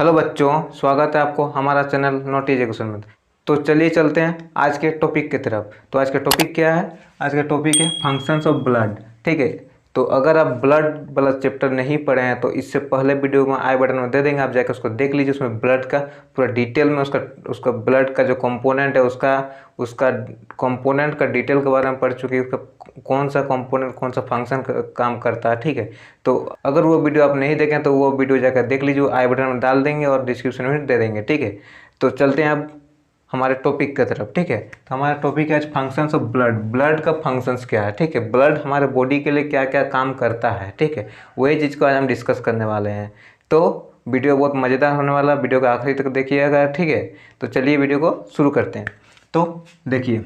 Hello बच्चों, स्वागत है आपको हमारा चैनल नॉट एजुकेशन में। तो चलिए चलते हैं आज के टॉपिक की तरफ। तो आज का टॉपिक क्या है? आज का टॉपिक है फंक्शंस ऑफ ब्लड। ठीक है, तो अगर आप ब्लड वाला चैप्टर नहीं पढ़े हैं तो इससे पहले वीडियो में आई बटन में दे देंगे, आप जाकर उसको देख लीजिए। उसमें ब्लड का पूरा डिटेल में उसका उसका ब्लड का जो कंपोनेंट है उसका उसका कंपोनेंट का डिटेल के बारे में पढ़ चुके हैं, उसका कौन सा कंपोनेंट कौन सा फंक्शन काम करता है। ठीक है, तो अगर वो वीडियो आप नहीं देखें तो वो वीडियो जाकर देख लीजिए, आई बटन में डाल देंगे और डिस्क्रिप्शन में दे देंगे। ठीक है, तो चलते हैं अब हमारे टॉपिक की तरफ। ठीक है, तो हमारा टॉपिक है आज फंक्शंस ऑफ ब्लड। ब्लड का फंक्शंस क्या है? ठीक है, ब्लड हमारे बॉडी के लिए क्या क्या काम करता है। ठीक है, वही चीज़ को आज हम डिस्कस करने वाले हैं। तो वीडियो बहुत मज़ेदार होने वाला, वीडियो को आखिरी तक देखिएगा। ठीक है, तो चलिए वीडियो को शुरू करते हैं। तो देखिए,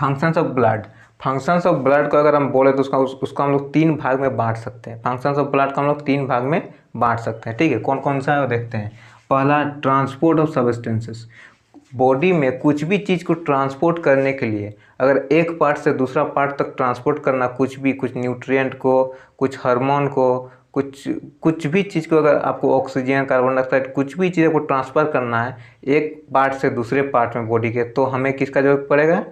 functions of blood. Functions of blood को अगर हम बोले तो उसको हम लोग तीन भाग में बांट सकते हैं। फंक्शंस ऑफ ब्लड को हम लोग तीन भाग में बांट सकते हैं। ठीक है, कौन कौन सा है वो देखते हैं। पहला, ट्रांसपोर्ट ऑफ सब्सटेंसेस। बॉडी में कुछ भी चीज़ को ट्रांसपोर्ट करने के लिए, अगर एक पार्ट से दूसरा पार्ट तक ट्रांसपोर्ट करना, कुछ भी, कुछ न्यूट्रिएंट को, कुछ हार्मोन को, कुछ भी चीज़ को, अगर आपको ऑक्सीजन, कार्बन डाइऑक्साइड, कुछ भी चीज़ को ट्रांसफ़र करना है एक पार्ट से दूसरे पार्ट में बॉडी के, तो हमें किसका जरूरत पड़ेगा?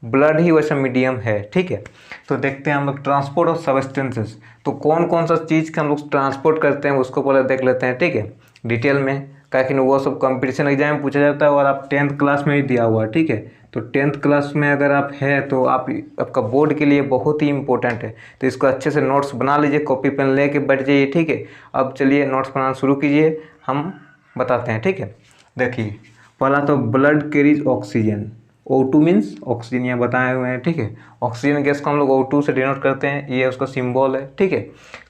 ब्लड ही वैसा मीडियम है। ठीक है, तो देखते हैं हम लोग ट्रांसपोर्ट ऑफ सब्सटेंसेस। तो कौन कौन सा चीज़ का हम लोग ट्रांसपोर्ट करते हैं उसको पहले देख लेते हैं। ठीक है, डिटेल में, क्योंकि वो सब कंपटीशन एग्जाम में पूछा जाता है और आप 10th क्लास में ही दिया हुआ है। ठीक है, तो 10th क्लास में अगर आप है तो आपका बोर्ड के लिए बहुत ही इंपॉर्टेंट है। तो इसको अच्छे से नोट्स बना लीजिए, कॉपी पेन ले के बैठ जाइए। ठीक है, अब चलिए नोट्स बनाना शुरू कीजिए, हम बताते हैं। ठीक है, देखिए, पहला तो blood carries oxygen. O2 means oxygen, यहाँ बताए हुए हैं। ठीक है, ऑक्सीजन गैस को हम लोग O2 से डिनोट करते हैं, ये उसका सिंबल है। ठीक है,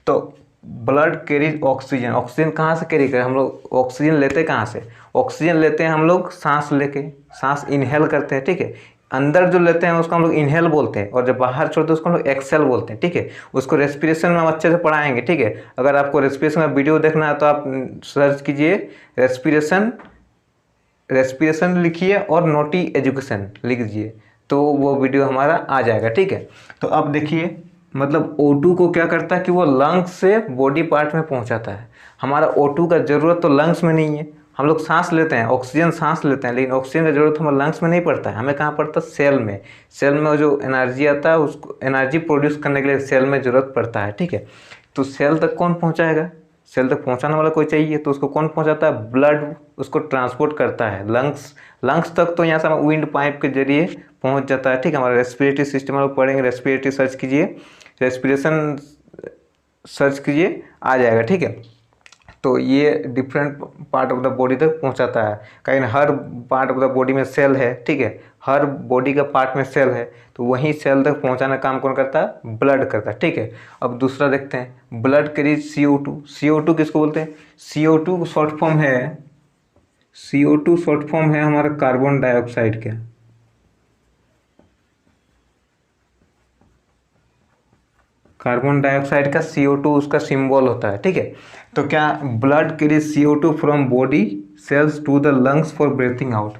तो ब्लड कैरीज ऑक्सीजन। ऑक्सीजन कहाँ से कैरी करें? हम लोग ऑक्सीजन लेते कहाँ से? ऑक्सीजन लेते हैं हम लोग सांस लेके, सांस इनहेल करते हैं। ठीक है, अंदर जो लेते हैं उसको हम लोग इनहेल बोलते हैं, और जब बाहर छोड़ते हैं उसको हम लोग एक्सेल बोलते हैं। ठीक है, उसको रेस्पिरेशन में हम अच्छे से पढ़ाएंगे। ठीक है, अगर आपको रेस्पिरेशन का वीडियो देखना है तो आप सर्च कीजिए रेस्पिरेशन, रेस्पिरेशन लिखिए और नोटी एजुकेशन लिख दीजिए, तो वो वीडियो हमारा आ जाएगा। ठीक है, तो अब देखिए, मतलब O2 को क्या करता है कि वो लंग्स से बॉडी पार्ट में पहुंचाता है। हमारा O2 का ज़रूरत तो लंग्स में नहीं है। हम लोग सांस लेते हैं, ऑक्सीजन सांस लेते हैं, लेकिन ऑक्सीजन का ज़रूरत हमें लंग्स में नहीं पड़ता है। हमें कहाँ पड़ता है? सेल में। सेल में जो एनर्जी आता है उसको एनर्जी प्रोड्यूस करने के लिए सेल में ज़रूरत पड़ता है। ठीक है, तो सेल तक कौन पहुँचाएगा? सेल तक पहुंचाने वाला कोई चाहिए, तो उसको कौन पहुंचाता है? ब्लड उसको ट्रांसपोर्ट करता है लंग्स तक। तो यहाँ से हम विंड पाइप के जरिए पहुंच जाता है। ठीक है, हमारा रेस्पिरेटरी सिस्टम हम लोग पढ़ेंगे, रेस्पिरेटरी सर्च कीजिए, रेस्पिरेशन सर्च कीजिए, आ जाएगा। ठीक है, तो ये different part of the body तक पहुंचाता है, कहीं हर पार्ट ऑफ द बॉडी में सेल है। ठीक है, हर बॉडी का पार्ट में सेल है, तो वहीं सेल तक पहुंचाने का काम कौन करता है? ब्लड करता है। ठीक है, अब दूसरा देखते हैं, ब्लड कैरीज CO2। CO2 किसको बोलते हैं? CO2 शॉर्ट फॉर्म है, CO2 शॉर्ट फॉर्म है हमारा कार्बन डाइऑक्साइड का। कार्बन डाइऑक्साइड का CO2 उसका सिंबल होता है। ठीक है, तो क्या blood carries CO2 from body cells to the lungs for breathing out.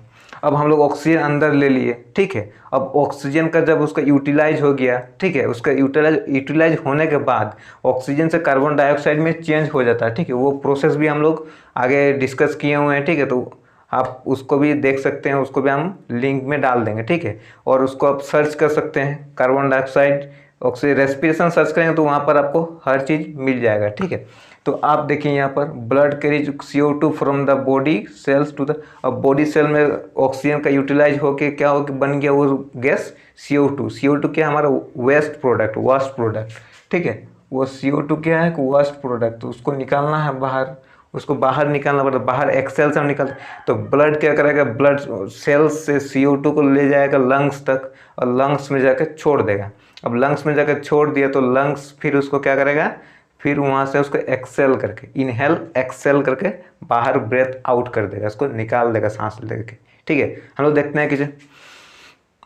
अब हम लोग ऑक्सीजन अंदर ले लिए। ठीक है, अब ऑक्सीजन का जब उसका यूटिलाइज हो गया, ठीक है, उसका यूटिलाइज होने के बाद ऑक्सीजन से कार्बन डाइऑक्साइड में चेंज हो जाता है। ठीक है, वो प्रोसेस भी हम लोग आगे डिस्कस किए हुए हैं। ठीक है, तो आप उसको भी देख सकते हैं, उसको भी हम लिंक में डाल देंगे। ठीक है, और उसको आप सर्च कर सकते हैं, carbon dioxide oxygen respiration search करेंगे तो वहाँ पर आपको हर चीज़ मिल जाएगा। ठीक है, तो आप देखिए यहाँ पर blood carries CO2 from the body cells to the. अब बॉडी सेल में ऑक्सीजन का यूटिलाइज होके क्या हो बन गया वो गैस CO2। CO2 क्या है? हमारा वेस्ट प्रोडक्ट, वास्ट प्रोडक्ट। ठीक है, वो CO2 क्या है? वास्ट प्रोडक्ट, तो उसको निकालना है बाहर, उसको बाहर निकालना पड़ता है, बाहर एक्सेल से हम निकालते। तो ब्लड क्या करेगा? ब्लड सेल्स से CO2 को ले जाएगा लंग्स तक, और लंग्स में जाकर छोड़ देगा। अब लंग्स में जाकर छोड़ दिया तो लंग्स फिर उसको क्या करेगा? फिर वहाँ से उसको एक्सेल करके, इनहेल एक्सेल करके बाहर ब्रेथ आउट कर देगा, उसको निकाल देगा सांस लेके। ठीक है, हम लोग देखते हैं कि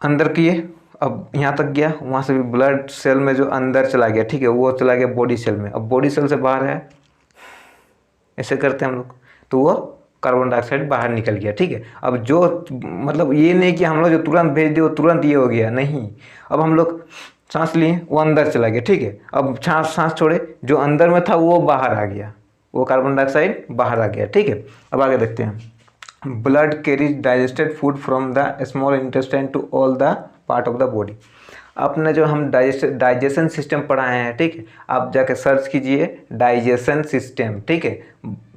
अंदर किए, अब यहाँ तक गया, वहाँ से भी ब्लड सेल में जो अंदर चला गया, ठीक है, वो चला गया बॉडी सेल में। अब बॉडी सेल से बाहर है, ऐसे करते हैं हम लोग, तो वो कार्बन डाइऑक्साइड बाहर निकल गया। ठीक है, अब जो मतलब ये नहीं कि हम लोग जो तुरंत भेज दिए वो तुरंत ये हो गया, नहीं। अब हम लोग सांस लिए, वो अंदर चला गया। ठीक है, अब सांस छोड़े, जो अंदर में था वो बाहर आ गया, वो कार्बन डाइऑक्साइड बाहर आ गया। ठीक है, अब आगे देखते हैं। Blood carries digested food from the small intestine to all the part of the body. अपने जो हम डाइजेशन सिस्टम पढ़ाए हैं, ठीक है, आप जाके सर्च कीजिए डाइजेशन सिस्टम। ठीक है,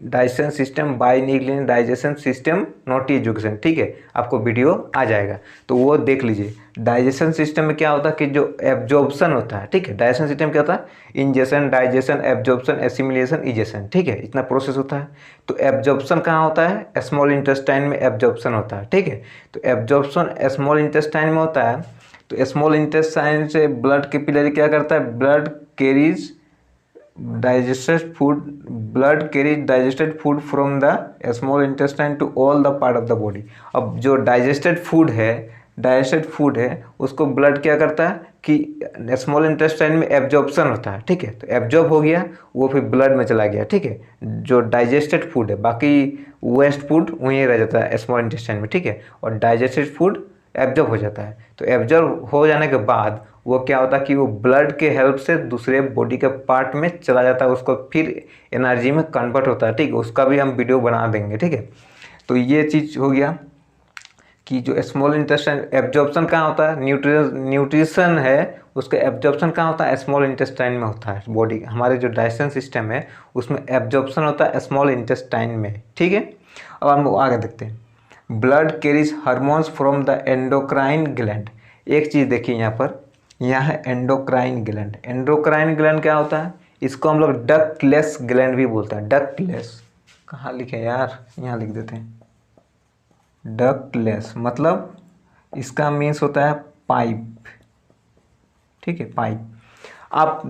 digestion system by nucleon digestion system not education. ठीक है, आपको वीडियो आ जाएगा तो वो देख लीजिए। डाइजेशन सिस्टम में क्या होता है कि जो एब्जॉर्प्शन होता है, ठीक है, डाइजेशन सिस्टम क्या होता है, ingestion, digestion, absorption, assimilation, egestion. ठीक है, इतना प्रोसेस होता है। तो एब्जॉर्प्शन कहाँ होता है, स्मॉल इंटेस्टाइन में एब्जॉर्प्शन होता है। ठीक है, तो एब्जॉर्प्शन स्मॉल इंटेस्टाइन में होता है। तो स्मॉल इंटेस्टाइन से ब्लड कैपिलरी क्या करता है, blood carries digested food from the small intestine to all the part of the body. अब जो डाइजेस्टेड फूड है उसको ब्लड क्या करता है कि स्मॉल इंटेस्टाइन में एब्जॉर्प्शन होता है। ठीक है, तो एब्जॉर्ब हो गया, वो फिर ब्लड में चला गया। ठीक है, जो डाइजेस्टेड फूड है, बाकी वेस्ट फूड वहीं रह जाता है स्मॉल इंटेस्टाइन में। ठीक है, और डाइजेस्टेड फूड एब्जॉर्ब हो जाता है। तो एब्जॉर्ब हो जाने के बाद वो क्या होता है कि वो ब्लड के हेल्प से दूसरे बॉडी के पार्ट में चला जाता है, उसको फिर एनर्जी में कन्वर्ट होता है। ठीक है, उसका भी हम वीडियो बना देंगे। ठीक है, तो ये चीज़ हो गया कि जो स्मॉल इंटेस्टाइन एब्जॉर्प्शन कहाँ होता है, न्यूट्रिशन है उसका एब्जॉर्प्शन कहाँ होता है, स्मॉल इंटेस्टाइन में होता है। बॉडी हमारे जो डाइजेशन सिस्टम है उसमें एब्जॉर्प्शन होता है स्मॉल इंटेस्टाइन में। ठीक है, अब हम आगे देखते हैं। Blood carries hormones from the endocrine gland. एक चीज़ देखिए यहाँ है एंडोक्राइन ग्लैंड। एंडोक्राइन ग्लैंड क्या होता है, इसको हम लोग डक्टलेस ग्लैंड भी बोलते हैं। डक्टलेस कहाँ लिखे यार, यहाँ लिख देते हैं। डक्टलेस मतलब इसका मीन्स होता है पाइप। ठीक है, पाइप। आप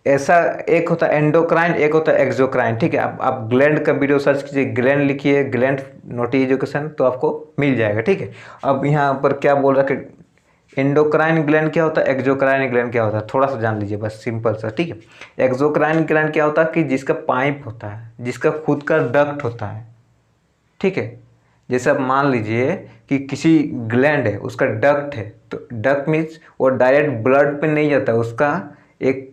ऐसा एक होता है एंडोक्राइन, एक होता है एक्सोक्राइन। ठीक है, आप ग्लैंड का वीडियो सर्च कीजिए, ग्लैंड लिखिए, ग्लैंड नॉट एजुकेशन, तो आपको मिल जाएगा। ठीक है, अब यहाँ पर क्या बोल रहा है कि एंडोक्राइन ग्लैंड क्या होता है, एक्सोक्राइन ग्लैंड क्या होता है, थोड़ा सा जान लीजिए बस, सिंपल सा। ठीक है, एक्सोक्राइन ग्लैंड क्या होता है कि जिसका पाइप होता है, जिसका खुद का डक्ट होता है। ठीक है, जैसे आप मान लीजिए कि किसी ग्लैंड है, उसका डक्ट है, तो डक्ट मीन्स वो डायरेक्ट ब्लड पे नहीं जाता, उसका एक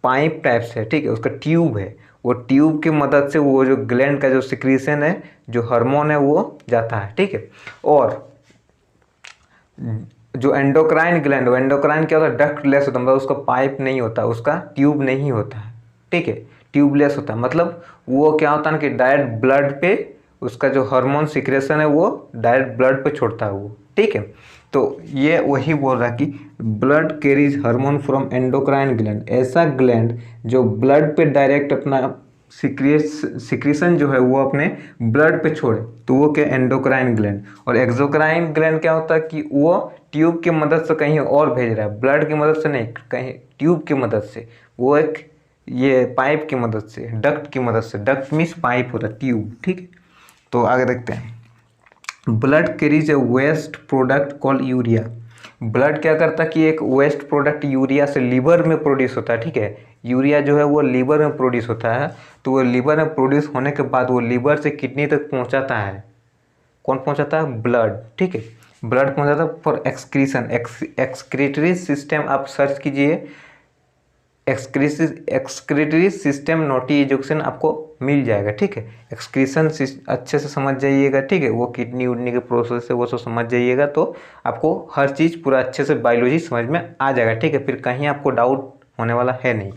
पाइप टाइप से, ठीक है, उसका ट्यूब है, वो ट्यूब की मदद से वो जो ग्लैंड का जो सिक्रीशन है, जो हार्मोन है, वो जाता है। ठीक है, और जो एंडोक्राइन ग्लैंड, वो एंडोक्राइन क्या होता है, डक्टलेस होता है, मतलब उसका पाइप नहीं होता, उसका ट्यूब नहीं होता है। ठीक है, ट्यूबलेस होता है, मतलब वो क्या होता है ना कि डायरेक्ट ब्लड पे उसका जो हार्मोन सिक्रेशन है वो डायरेक्ट ब्लड पे छोड़ता है वो। ठीक है, तो ये वही बोल रहा है कि blood carries hormone from endocrine gland. ऐसा ग्लैंड जो ब्लड पे डायरेक्ट अपना सिक्रेशन जो है वो अपने ब्लड पे छोड़े, तो वो क्या, एंडोक्राइन ग्लैंड। और एक्सोक्राइन ग्लैंड क्या होता है कि वो ट्यूब की मदद से कहीं और भेज रहा है, ब्लड की मदद से नहीं, कहीं ट्यूब की मदद से, वो एक ये पाइप की मदद से, डक्ट की मदद से। डक्ट मीन्स पाइप होता है, ट्यूब। ठीक है, तो आगे देखते हैं। Blood carries a waste product called urea. Blood क्या करता है कि एक वेस्ट प्रोडक्ट यूरिया से लीवर में प्रोड्यूस होता है। ठीक है, यूरिया जो है वो लीवर में प्रोड्यूस होता है, तो वो लीवर में प्रोड्यूस होने के बाद वो लीवर से किडनी तक पहुंचाता है। कौन पहुंचाता है, ब्लड। ठीक है, ब्लड पहुंचाता है फॉर एक्सक्रीशन, एक्सक्रीटरी सिस्टम आप सर्च कीजिए, एक्सक्रीटरी सिस्टम नोटी एजुकेशन आपको मिल जाएगा। ठीक है, एक्सक्रीशन अच्छे से समझ जाइएगा। ठीक है, वो किडनी उडनी के प्रोसेस है, वो सब समझ जाइएगा, तो आपको हर चीज़ पूरा अच्छे से बायोलॉजी समझ में आ जाएगा। ठीक है, फिर कहीं आपको डाउट होने वाला है नहीं।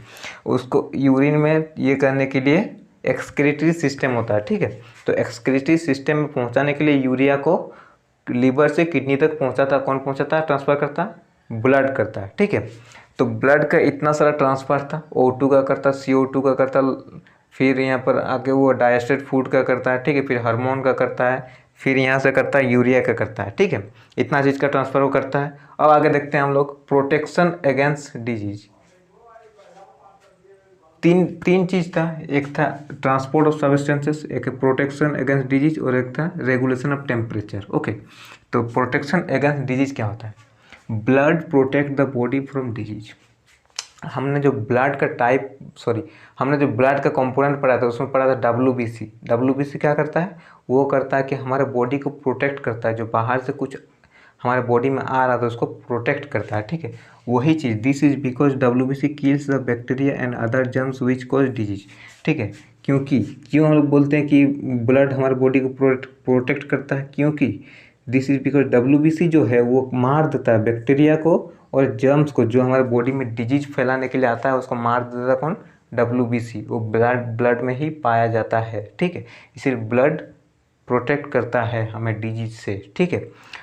उसको यूरिन में ये करने के लिए एक्सक्रीटरी सिस्टम होता है। ठीक है, तो एक्सक्रीटरी सिस्टम में पहुँचाने के लिए यूरिया को लीवर से किडनी तक पहुँचाता, कौन पहुँचाता है, ट्रांसफ़र करता, ब्लड करता है। ठीक है, तो ब्लड का इतना सारा ट्रांसफ़र था, O2 का करता, CO2 का करता, फिर यहाँ पर आके वो डाइजेस्टेड फूड का करता है। ठीक है, फिर हार्मोन का करता है, फिर यहाँ से करता है यूरिया का करता है। ठीक है, इतना चीज़ का ट्रांसफ़र वो करता है। अब आगे देखते हैं हम लोग प्रोटेक्शन अगेंस्ट डिजीज। तीन चीज़ था, एक था ट्रांसपोर्ट ऑफ सब्सटेंसेस, एक प्रोटेक्शन अगेंस्ट डिजीज, और एक था रेगुलेशन ऑफ टेम्परेचर। ओके, तो प्रोटेक्शन अगेंस्ट डिजीज क्या होता है, blood protect the body from disease. हमने जो ब्लड का कंपोनेंट पढ़ा था उसमें पढ़ा था WBC। WBC क्या करता है, वो करता है कि हमारे बॉडी को प्रोटेक्ट करता है, जो बाहर से कुछ हमारे बॉडी में आ रहा था उसको प्रोटेक्ट करता है। ठीक है, वही चीज़, this is because WBC kills the bacteria and other germs which cause disease. ठीक है, क्योंकि क्यों हम लोग बोलते हैं कि ब्लड हमारे बॉडी को प्रोटेक्ट करता है, क्योंकि दिस इज बिकॉज WBC जो है वो मार देता है बैक्टीरिया को और जर्म्स को, जो हमारे बॉडी में डिजीज फैलाने के लिए आता है उसको मार देता है कौन? WBC। वो ब्लड में ही पाया जाता है, ठीक है। इसीलिए ब्लड प्रोटेक्ट करता है हमें डिजीज से, ठीक है।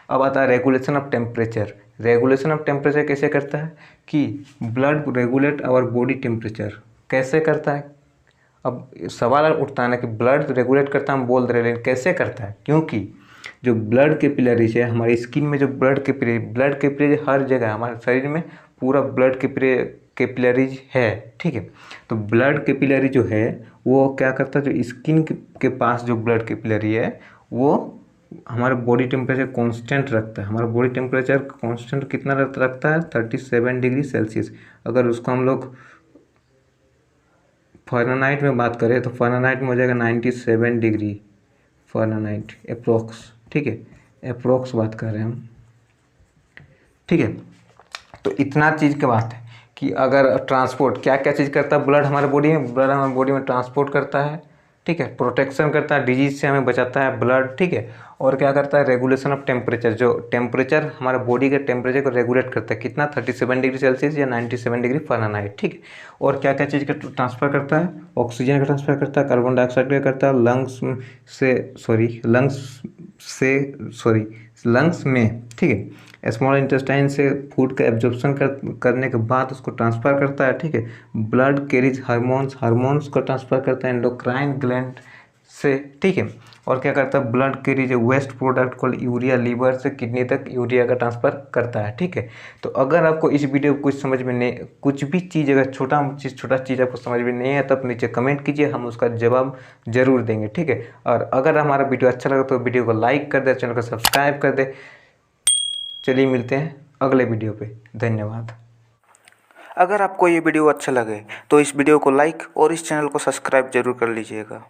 अब आता है regulation of temperature. Regulation of temperature कैसे करता है कि blood regulate our body temperature. कैसे करता है? अब सवाल उठता है ना कि ब्लड रेगुलेट करता है, हम बोल रहे हैं, लेकिन कैसे करता है? क्योंकि जो ब्लड कैपिलरीज है हमारी स्किन में, जो ब्लड कैपिलरीज हर जगह हमारे शरीर में पूरा ब्लड कैपिलरीज है, ठीक है। तो ब्लड कैपिलरी जो है वो क्या करता है, जो स्किन के पास जो ब्लड कैपिलरी है वो हमारा बॉडी टेम्परेचर कांस्टेंट रखता है। हमारा बॉडी टेम्परेचर कांस्टेंट कितना रखता है? 37 डिग्री सेल्सियस। अगर उसको हम लोग फ़ारेनहाइट में बात करें तो फ़ारेनहाइट में हो जाएगा 97 डिग्री फ़ारेनहाइट अप्रोक्स, ठीक है। अप्रोक्स बात कर रहे हैं हम, ठीक है। तो इतना चीज़ की बात है कि अगर ट्रांसपोर्ट क्या क्या चीज़ करता है ब्लड हमारे बॉडी में, ब्लड हमारे बॉडी में ट्रांसपोर्ट करता है, ठीक है। प्रोटेक्शन करता है, डिजीज से हमें बचाता है ब्लड, ठीक है। और क्या करता है? Regulation of temperature. जो टेम्परेचर हमारे बॉडी के टेम्परेचर को रेगुलेट करता है, कितना? 37 डिग्री सेल्सियस या 97 डिग्री फ़ारेनहाइट, ठीक है। और क्या क्या चीज़ का ट्रांसफ़र करता है? ऑक्सीजन का ट्रांसफ़र करता है, कार्बन डाइऑक्साइड का करता है, लंग्स में, ठीक है। स्मॉल इंटेस्टाइन से फूड का एब्जॉर्प्शन करने के बाद उसको ट्रांसफ़र करता है, ठीक है। ब्लड कैरीज हार्मोन्स को ट्रांसफ़र करता है एंडोक्राइन ग्लैंड से, ठीक है। और क्या करता है? ब्लड कैरीज वेस्ट प्रोडक्ट को यूरिया लीवर से किडनी तक यूरिया का ट्रांसफ़र करता है, ठीक है। तो अगर आपको इस वीडियो को कुछ समझ में नहीं, कुछ भी चीज़ अगर छोटा चीज़ आपको समझ में नहीं है तब नीचे कमेंट कीजिए, हम उसका जवाब जरूर देंगे, ठीक है। और अगर हमारा वीडियो अच्छा लगा तो वीडियो को लाइक कर दे, चैनल को सब्सक्राइब कर दे। चलिए मिलते हैं अगले वीडियो पे, धन्यवाद। अगर आपको ये वीडियो अच्छा लगे तो इस वीडियो को लाइक और इस चैनल को सब्सक्राइब जरूर कर लीजिएगा।